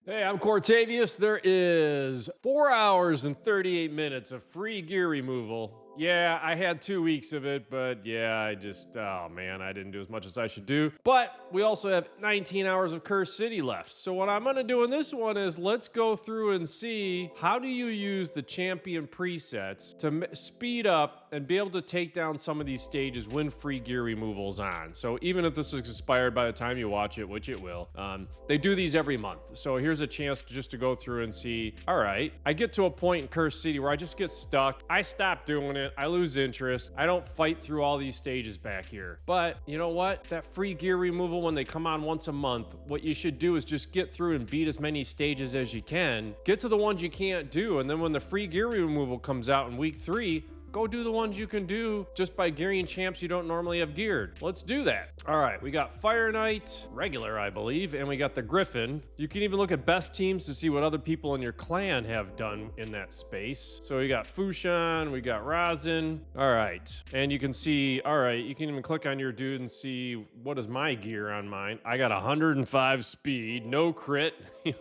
Hey, I'm Cortavius. There is 4 hours and 38 minutes of free gear removal. Yeah, I had 2 weeks of it, but yeah, oh man, I didn't do as much as I should do. But we also have 19 hours of Cursed City left. So what I'm gonna do in this one is let's go through and see how do you use the champion presets to speed up and be able to take down some of these stages when free gear removal's on. So even if this is expired by the time you watch it, which it will, they do these every month. So here's a chance just to go through and see, all right, I get to a point in Cursed City where I just get stuck. I stop doing it. I lose interest. I don't fight through all these stages back here. But you know what? That free gear removal, when they come on once a month, what you should do is just get through and beat as many stages as you can. Get to the ones you can't do. And then when the free gear removal comes out in week 3, go do the ones you can do just by gearing champs you don't normally have geared. Let's do that. All right, we got Fire Knight, regular, I believe, and we got the Griffin. You can even look at best teams to see what other people in your clan have done in that space. So we got Fushan, we got Razin. All right, and you can see, all right, you can even click on your dude and see what is my gear on mine. I got 105 speed, no crit.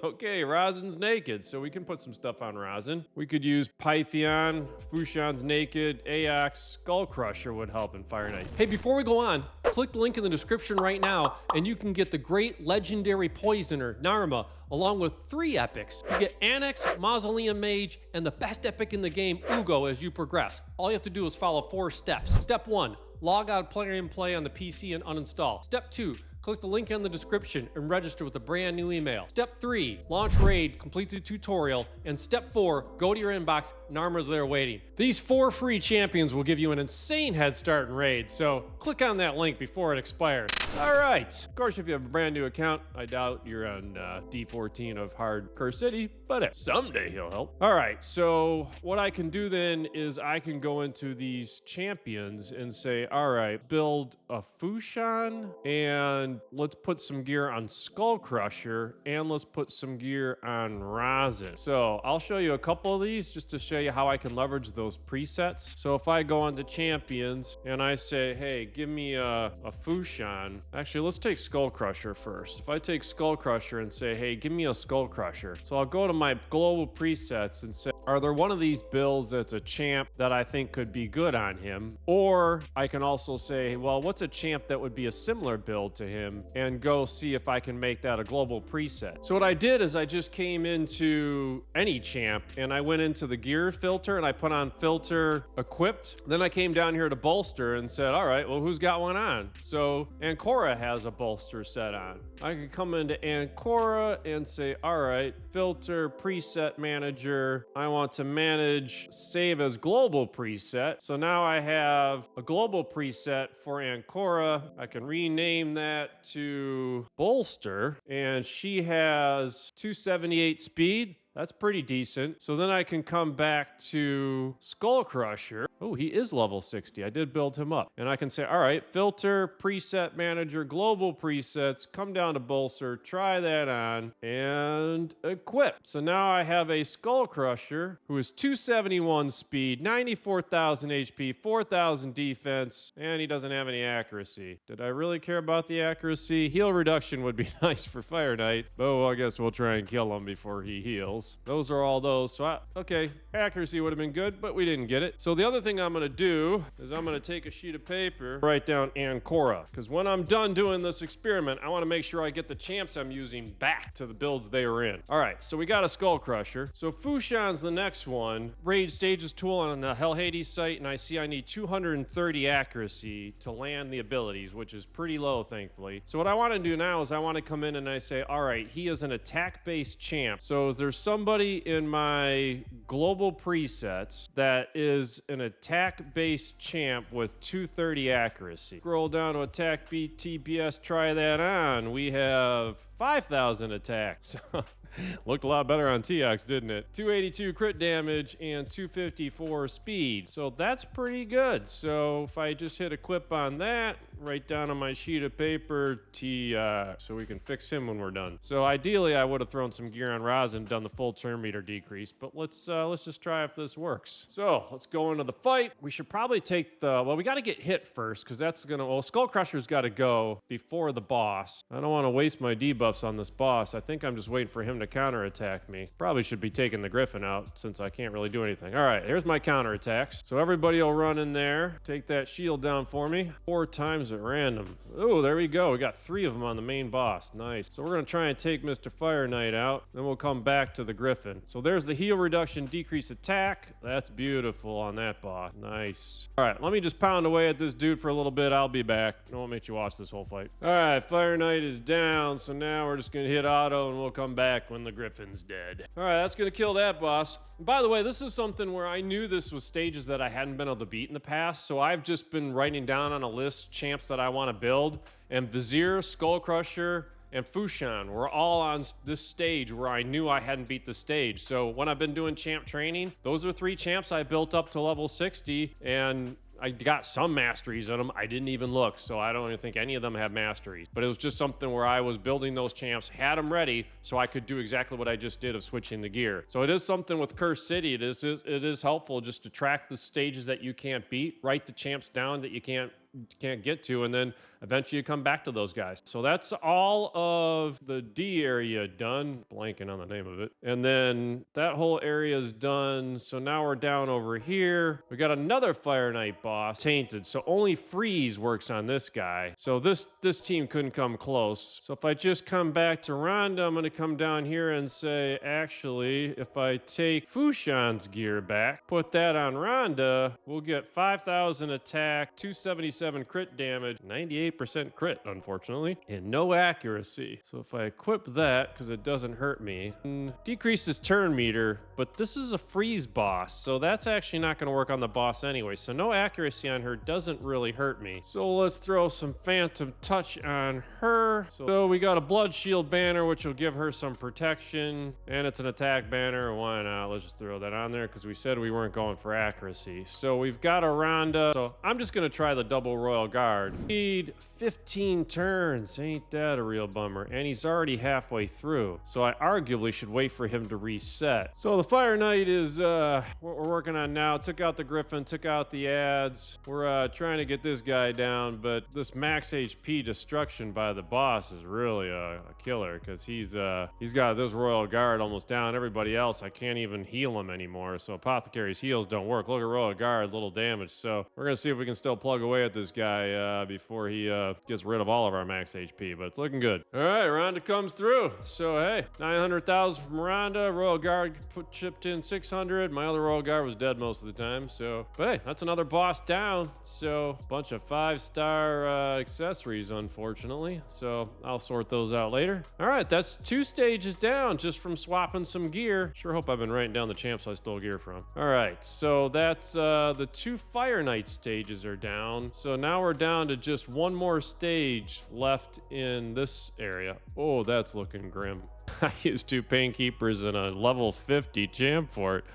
Okay, Razin's naked, so we can put some stuff on Razin. We could use Pythion, Fushan's naked, Anax, Skullcrusher would help in Fire Knight. Hey, before we go on, click the link in the description right now and you can get the great legendary poisoner, Narma, along with 3 epics. You get Anax, Mausoleum Mage, and the best epic in the game, Uugo, as you progress. All you have to do is follow 4 steps. Step 1, log out Play and Play on the PC and uninstall. Step 2, click the link in the description and register with a brand new email. Step 3, launch raid, complete the tutorial. And step 4, go to your inbox, Narma's there waiting. These 4 free champions will give you an insane head start in raid, so click on that link before it expires. All right, of course, if you have a brand new account, I doubt you're on D14 of Hard Cursed City, but someday he'll help. All right, so what I can do then is I can go into these champions and say, all right, build a Fushan, and let's put some gear on Skullcrusher, and let's put some gear on Razin. So I'll show you a couple of these just to show you how I can leverage those presets. So if I go into champions and I say, hey, give me a Fushan. Actually, let's take Skullcrusher first. If I take Skullcrusher and say, hey, give me a Skullcrusher. So I'll go to my global presets and say, are there one of these builds that's a champ that I think could be good on him? Or I can also say, well, what's a champ that would be a similar build to him, and go see if I can make that a global preset. So what I did is I just came into any champ and I went into the gear filter and I put on filter equipped. Then I came down here to bolster and said, all right, well, who's got one on? So Ancora has a bolster set on. I can come into Ancora and say, all right, filter preset manager. I want to manage save as global preset. So now I have a global preset for Ancora. I can rename that to bolster, and she has 278 speed. That's pretty decent. So then I can come back to Skullcrusher. Oh, he is level 60. I did build him up. And I can say, all right, filter, preset manager, global presets, come down to bolster, try that on, and equip. So now I have a Skullcrusher who is 271 speed, 94,000 HP, 4,000 defense, and he doesn't have any accuracy. Did I really care about the accuracy? Heal reduction would be nice for Fire Knight. Oh, well, I guess we'll try and kill him before he heals. Those are all those. So, okay, accuracy would have been good, but we didn't get it. So the other thing I'm going to do is I'm going to take a sheet of paper, write down Ancora, because when I'm done doing this experiment, I want to make sure I get the champs I'm using back to the builds they were in. All right, so we got a Skullcrusher. So Fushan's the next one. Raid stages tool on the Hell Hades site, and I see I need 230 accuracy to land the abilities, which is pretty low, thankfully. So what I want to do now is I want to come in and I say, all right, he is an attack-based champ. So is there somebody in my global presets that is an attack-based champ with 230 accuracy? Scroll down to attack BTBS, try that on. We have 5,000 attacks. Looked a lot better on TX, didn't it? 282 crit damage and 254 speed. So that's pretty good. So if I just hit equip on that, write down on my sheet of paper so we can fix him when we're done. So ideally, I would have thrown some gear on Roz and done the full turn meter decrease, but let's just try if this works. So let's go into the fight. We should probably take we got to get hit first because that's Skull Crusher's got to go before the boss. I don't want to waste my debuffs on this boss. I think I'm just waiting for him to counterattack me. Probably should be taking the Griffin out since I can't really do anything. All right, here's my counterattacks. So everybody will run in there, take that shield down for me 4 times at random. Oh, there we go. We got 3 of them on the main boss. Nice. So we're going to try and take Mr. Fire Knight out. Then we'll come back to the Griffin. So there's the heal reduction, decrease attack. That's beautiful on that boss. Nice. All right, let me just pound away at this dude for a little bit. I'll be back. I won't make you watch this whole fight. All right, Fire Knight is down. So now we're just going to hit auto and we'll come back when the Griffin's dead. All right, that's going to kill that boss. By the way, this is something where I knew this was stages that I hadn't been able to beat in the past, so I've just been writing down on a list champs that I want to build, and Vizier, Skull Crusher, and Fushan were all on this stage where I knew I hadn't beat the stage. So when I've been doing champ training, those are 3 champs I built up to level 60, and I got some masteries on them. I didn't even look, so I don't even think any of them have masteries. But it was just something where I was building those champs, had them ready, so I could do exactly what I just did of switching the gear. So it is something with Cursed City. It is helpful just to track the stages that you can't beat, write the champs down that you can't get to, and then eventually you come back to those guys. So that's all of the D area done. Blanking on the name of it. And then that whole area is done. So now we're down over here. We got another Fire Knight boss, Tainted. So only freeze works on this guy. So this team couldn't come close. So if I just come back to Rhonda, I'm going to come down here and say, actually, if I take Fushan's gear back, put that on Rhonda, we'll get 5,000 attack, 277 crit damage, 98% crit, unfortunately, and no accuracy. So if I equip that, because it doesn't hurt me, decreases turn meter, but this is a freeze boss, so that's actually not going to work on the boss anyway. So no accuracy on her doesn't really hurt me. So let's throw some Phantom Touch on her. So we got a Blood Shield banner, which will give her some protection, and it's an attack banner. Why not? Let's just throw that on there, because we said we weren't going for accuracy. So we've got a Rhonda. So I'm just going to try the double Royal Guard. Need 15 turns. Ain't that a real bummer? And he's already halfway through. So I arguably should wait for him to reset. So the Fire Knight is what we're working on now. Took out the Griffin, took out the ads. We're trying to get this guy down, but this max HP destruction by the boss is really a killer, because he's got this Royal Guard almost down. Everybody else, I can't even heal him anymore. So Apothecary's heals don't work. Look at Royal Guard, little damage. So we're gonna see if we can still plug away at this guy before he gets rid of all of our max HP, but it's looking good. All right, Rhonda comes through. So hey, 900,000 from Rhonda. Royal Guard chipped in 600. My other Royal Guard was dead most of the time. So, but hey, that's another boss down. So bunch of 5-star accessories, unfortunately. So I'll sort those out later. All right, that's 2 stages down just from swapping some gear. Sure hope I've been writing down the champs I stole gear from. All right, so that's the 2 Fire Knight stages are down. So now we're down to just 1 more stage left in this area. Oh, that's looking grim. I used 2 Painkeepers and a level 50 champ fort.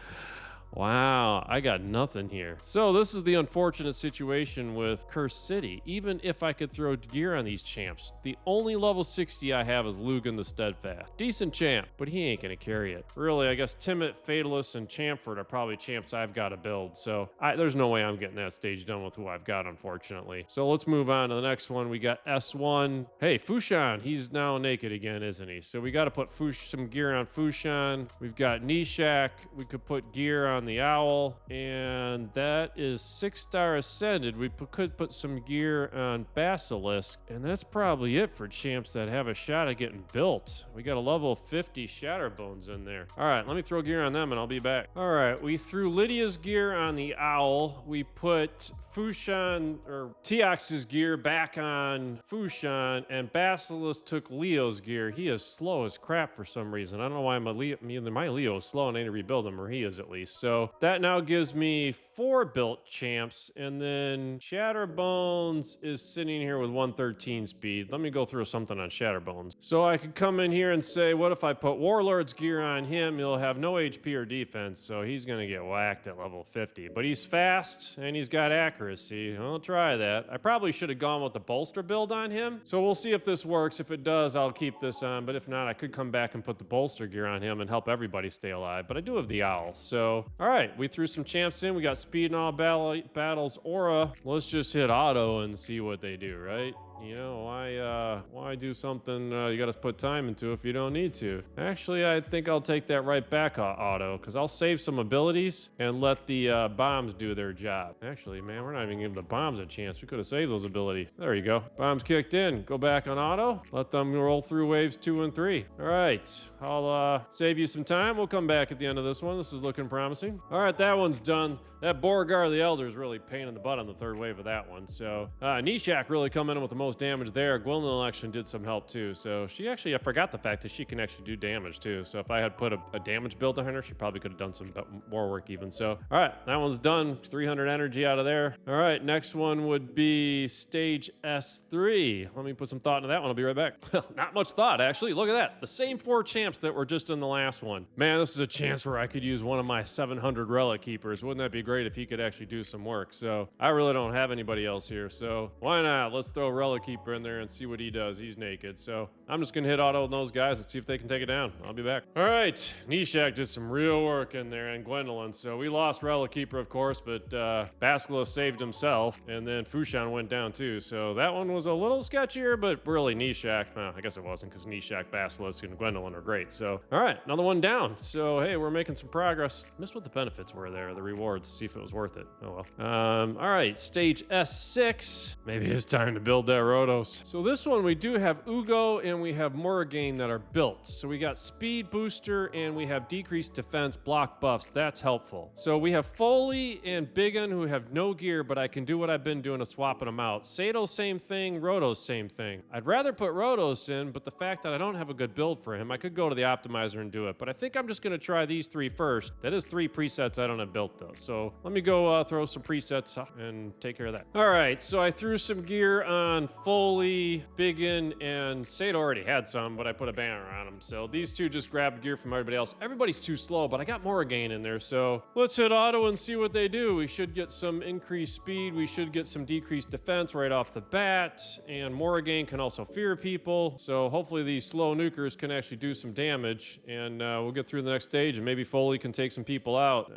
Wow, I got nothing here. So this is the unfortunate situation with Cursed City. Even if I could throw gear on these champs, the only level 60 I have is Lugan the Steadfast. Decent champ, but he ain't gonna carry it. Really, I guess Timid, Fatalist, and Chamford are probably champs I've got to build. So there's no way I'm getting that stage done with who I've got, unfortunately. So let's move on to the next one. We got S1. Hey, Fushan, he's now naked again, isn't he? So we got to put some gear on Fushan. We've got Nishak. We could put gear on the Owl, and that is 6-star ascended. We could put some gear on Basilisk, and that's probably it for champs that have a shot at getting built. We got a level 50 Shatterbones in there. All right, let me throw gear on them and I'll be back. All right, we threw Lydia's gear on the Owl. We put Fushan or Teox's gear back on Fushan, and Basilisk took Leo's gear. He is slow as crap for some reason. I don't know why either my Leo is slow and I need to rebuild him, or he is at least. So So that now gives me 4 built champs, and then Shatterbones is sitting here with 113 speed. Let me go through something on Shatterbones. So I could come in here and say, what if I put Warlord's gear on him? He'll have no HP or defense, so he's gonna get whacked at level 50. But he's fast and he's got accuracy. I'll try that. I probably should have gone with the bolster build on him. So we'll see if this works. If it does, I'll keep this on. But if not, I could come back and put the bolster gear on him and help everybody stay alive. But I do have the owl. So, all right, we threw some champs in. We got speed in all battles, aura. Let's just hit auto and see what they do, right? You know, why do something you gotta put time into if you don't need to? Actually, I think I'll take that right back auto, because I'll save some abilities and let the bombs do their job. Actually, man, we're not even giving the bombs a chance. We could have saved those abilities. There you go. Bombs kicked in. Go back on auto. Let them roll through waves 2 and 3. All right. I'll save you some time. We'll come back at the end of this one. This is looking promising. All right, that one's done. That Beauregard the Elder is really pain in the butt on the 3rd wave of that one. So Nishak really coming in with the most damage there. Gwendolyn actually did some help too. So she actually, I forgot the fact that she can actually do damage too. So if I had put a damage build on her, she probably could have done some more work even. So, all right, that one's done. 300 energy out of there. All right, next one would be stage S3. Let me put some thought into that one. I'll be right back. Not much thought, actually. Look at that. The same 4 champs that were just in the last one. Man, this is a chance where I could use one of my 700 relic keepers. Wouldn't that be great if he could actually do some work? So I really don't have anybody else here, so why not? Let's throw a relic keeper in there and see what he does. He's naked, so I'm just gonna hit auto on those guys and see if they can take it down. I'll be back. All right, Nishak did some real work in there, and Gwendolyn. So we lost relic keeper, of course, but Basilisk saved himself, and then Fushan went down too. So that one was a little sketchier, but really Nishak, well, I guess it wasn't, because Nishak, Basilisk, and Gwendolyn are great. So all right, another one down. So hey, we're making some progress. Missed what the benefits were there, the rewards, see if it was worth it. Oh well. All right, stage S6. Maybe it's time to build that Rhodos. So this one, we do have Uugo and we have Morrigan that are built. So we got speed booster and we have decreased defense block buffs. That's helpful. So we have Foley and Biggin who have no gear, but I can do what I've been doing of swapping them out. Sato, same thing. Rhodos, same thing. I'd rather put Rhodos in, but the fact that I don't have a good build for him, I could go to the optimizer and do it. But I think I'm just going to try these 3 first. That is 3 presets I don't have built though. So let me go throw some presets and take care of that. All right, so I threw some gear on Foley, Biggin, and Sato already had some, but I put a banner on him. So these 2 just grabbed gear from everybody else. Everybody's too slow, but I got Morrigan in there. So let's hit auto and see what they do. We should get some increased speed. We should get some decreased defense right off the bat. And Morrigan can also fear people. So hopefully these slow nukers can actually do some damage. And we'll get through the next stage, and maybe Foley can take some people out.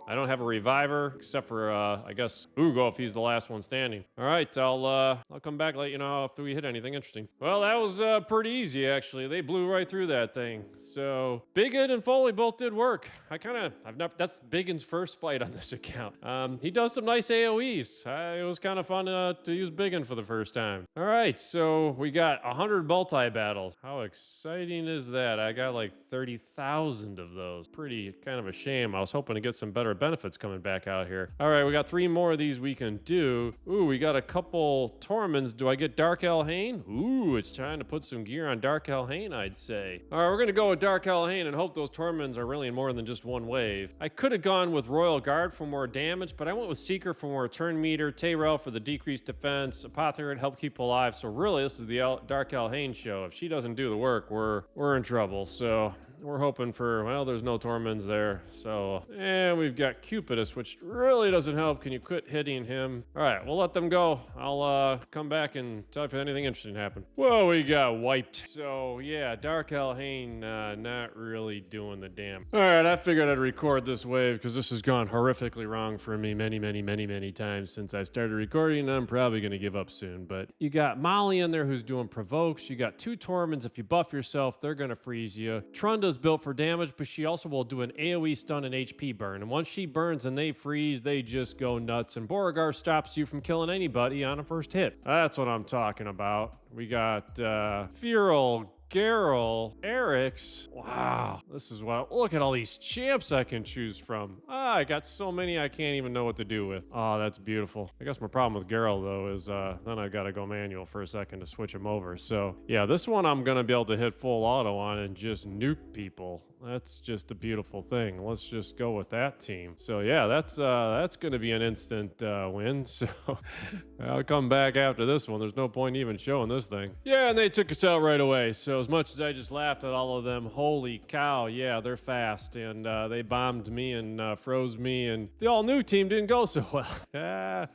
I don't have a reviver except for I guess Uugo if he's the last one standing. All right, I'll come back, let you know if we hit anything interesting. Well, that was pretty easy actually. They blew right through that thing. So Biggin and Foley both did work. That's Biggin's first fight on this account. He does some nice AoEs. It was kind of fun to use Biggin for the first time. All right, so we got 100 multi battles. How exciting is that? I got like 30,000 of those. Pretty kind of a shame. I was hoping to get some better benefits coming back out here. All right, we got 3 more of these we can do. Ooh, we got a couple Torments. Do I get Dark Elhain? Ooh, it's trying to put some gear on Dark Elhain, I'd say. All right, we're gonna go with Dark Elhain and hope those Torments are really in more than just 1 wave. I could have gone with Royal Guard for more damage, but I went with Seeker for more turn meter, Tayrel for the decreased defense, Apothecary to help keep alive. So really, this is the Dark Elhain show. If she doesn't do the work, we're in trouble. So we're hoping for, well, there's no Torments there. So, and we've got Cupidus, which really doesn't help. Can you quit hitting him? All right, we'll let them go. I'll come back and tell you if anything interesting happened. Well, we got wiped. So, yeah, Dark Elhain not really doing the damn. All right, I figured I'd record this wave because this has gone horrifically wrong for me many times since I started recording. I'm probably going to give up soon. But you got Molly in there who's doing provokes. You got 2 Torments. If you buff yourself, they're going to freeze you. Trunda's built for damage, but she also will do an AoE stun and HP burn. And once she burns and they freeze, they just go nuts. And Beauregard stops you from killing anybody on a first hit. That's what I'm talking about. We got Feral, Garrel, Eric's. Wow, this is what, look at all these champs I can choose from. I got so many I can't even know what to do with. Oh, that's beautiful. I guess my problem with Garrel though is then I gotta go manual for a second to switch him over. So yeah, this one I'm gonna be able to hit full auto on and just nuke people. That's just a beautiful thing. Let's just go with that team. So yeah, that's going to be an instant win. So I'll come back after this one. There's no point even showing this thing. Yeah, and they took us out right away. So as much as I just laughed at all of them, holy cow, yeah, they're fast. And they bombed me and froze me. And the all-new team didn't go so well.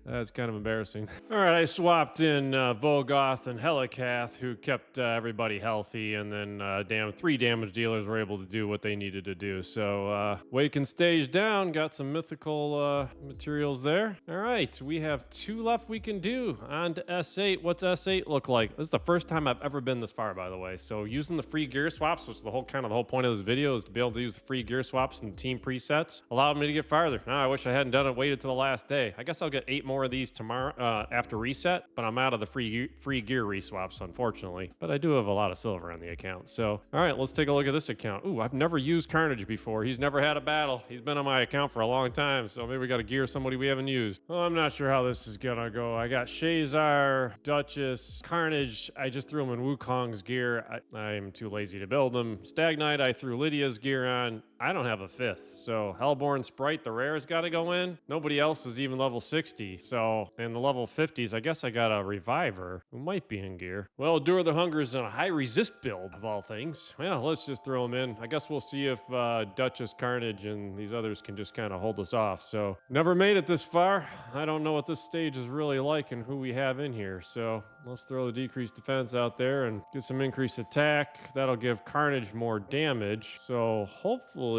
That's kind of embarrassing. All right, I swapped in Vogoth and Helicath, who kept everybody healthy, and then 3 damage dealers were able to do what they needed to do. So Waken stage down, got some mythical materials there. All right, we have 2 left we can do. On to S8. What's S8 look like? This is the first time I've ever been this far, by the way. So using the free gear swaps, which is the whole point of this video, is to be able to use the free gear swaps and team presets, allowed me to get farther. Now I wish I hadn't done it, waited till the last day. I guess I'll get 8 more of these tomorrow after reset, but I'm out of the free gear reswaps, unfortunately. But I do have a lot of silver on the account. So, all right, let's take a look at this account. Ooh, I've never used Carnage before. He's never had a battle. He's been on my account for a long time, so maybe we got to gear somebody we haven't used. Well, I'm not sure how this is gonna go. I got Shazar, Duchess, Carnage. I just threw him in Wukong's gear. I'm too lazy to build them. Stag Knight, I threw Lydia's gear on. I don't have a 5th, so Hellborn Sprite, the rare's got to go in. Nobody else is even level 60, so in the level 50s, I guess I got a Reviver who might be in gear. Well, Endure the Hunger is in a high resist build, of all things. Yeah, let's just throw him in. I guess we'll see if Duchess, Carnage, and these others can just kind of hold us off. So, never made it this far. I don't know what this stage is really like and who we have in here, so let's throw the decreased defense out there and get some increased attack. That'll give Carnage more damage, so hopefully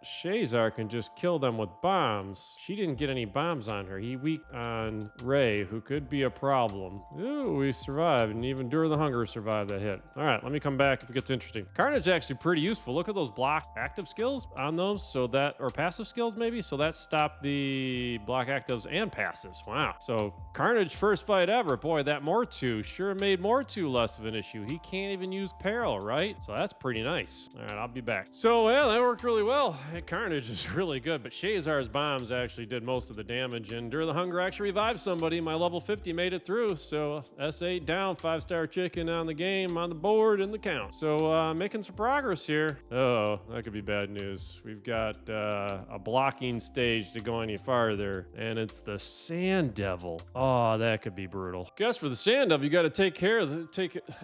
Shazar can just kill them with bombs. She didn't get any bombs on her. He weak on Ray, who could be a problem. Ooh, we survived, and even Endure the Hunger survived that hit. All right, let me come back if it gets interesting. Carnage is actually pretty useful. Look at those block active skills on those, so that, or passive skills maybe, so that stopped the block actives and passives. Wow. So Carnage first fight ever. Boy, that Mortu sure made Mortu less of an issue. He can't even use Peril, right? So that's pretty nice. All right, I'll be back. So yeah, that worked really well. Carnage is really good, but Shazar's bombs actually did most of the damage, and Endure the Hunger actually revived somebody. My level 50 made it through, so S8 down, 5-star chicken on the game, on the board, in the count. So making some progress here. Oh, that could be bad news. We've got a blocking stage to go any farther, and it's the Sand Devil. Oh, that could be brutal. Guess for the Sand Devil, you got to take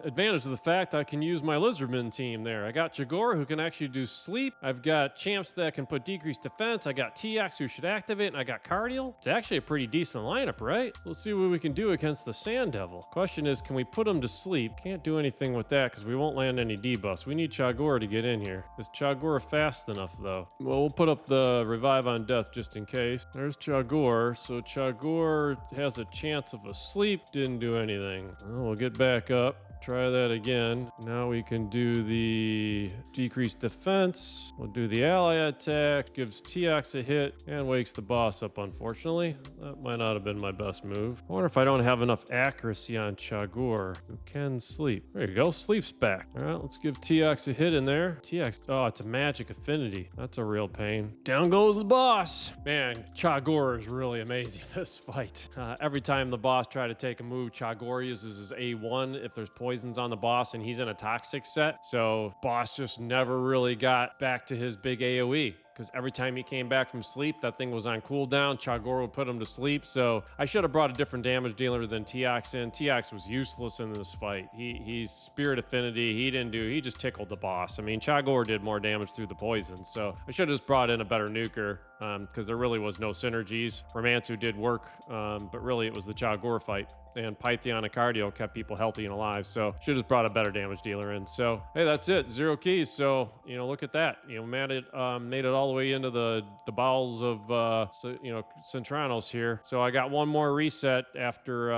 advantage of the fact I can use my Lizardman team there. I got Chagor, who can actually do sleep. I've got champs that can put decreased defense. I got TX, who should activate, and I got Cardial. It's actually a pretty decent lineup, right? Let's see what we can do against the Sand Devil. Question is, can we put him to sleep? Can't do anything with that because we won't land any debuffs. We need Chagor to get in here. Is Chagor fast enough, though? Well, we'll put up the Revive on Death just in case. There's Chagor. So Chagor has a chance of a sleep. Didn't do anything. Well, we'll get back up. Try that again. Now we can do the decreased defense. We'll do the ally attack, gives TX a hit, and wakes the boss up, unfortunately. That might not have been my best move. I wonder if I don't have enough accuracy on Chagor, who can sleep. There you go, sleep's back. All right, let's give TX a hit in there. TX, oh, it's a magic affinity. That's a real pain. Down goes the boss. Man, Chagor is really amazing this fight. Every time the boss tried to take a move, Chagor uses his A1 if there's poisons on the boss, and he's in a toxic set. So boss just never really got back to his big AoE. Because every time he came back from sleep, that thing was on cooldown. Chagor would put him to sleep. So I should have brought a different damage dealer than TX in. TX was useless in this fight. He's Spirit Affinity. He just tickled the boss. I mean, Chagor did more damage through the poison. So I should have just brought in a better nuker because there really was no synergies. Romantu did work, but really it was the Chagor fight. And Pytheon and Cardio kept people healthy and alive. So should have just brought a better damage dealer in. So, hey, that's it. 0 keys. So, look at that. Made it all all the way into the bowels of Sintranos here. So I got one more reset after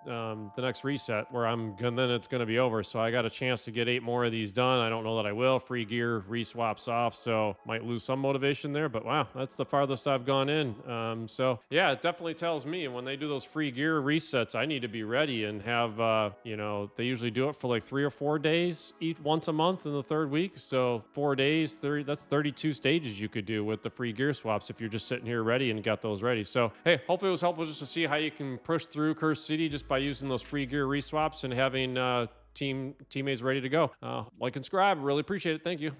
the next reset where and then it's going to be over. So I got a chance to get 8 more of these done. I don't know that I will. Free gear reswaps off, so might lose some motivation there. But wow, that's the farthest I've gone in. So yeah, it definitely tells me when they do those free gear resets, I need to be ready and have they usually do it for like 3 or 4 days once a month in the 3rd week. So 4 days, 30, that's 32 stages you could do with the free gear swaps if you're just sitting here ready and got those ready. So hey, hopefully it was helpful just to see how you can push through Cursed City just by using those free gear reswaps and having teammates ready to go. Like and subscribe, really appreciate it. Thank you.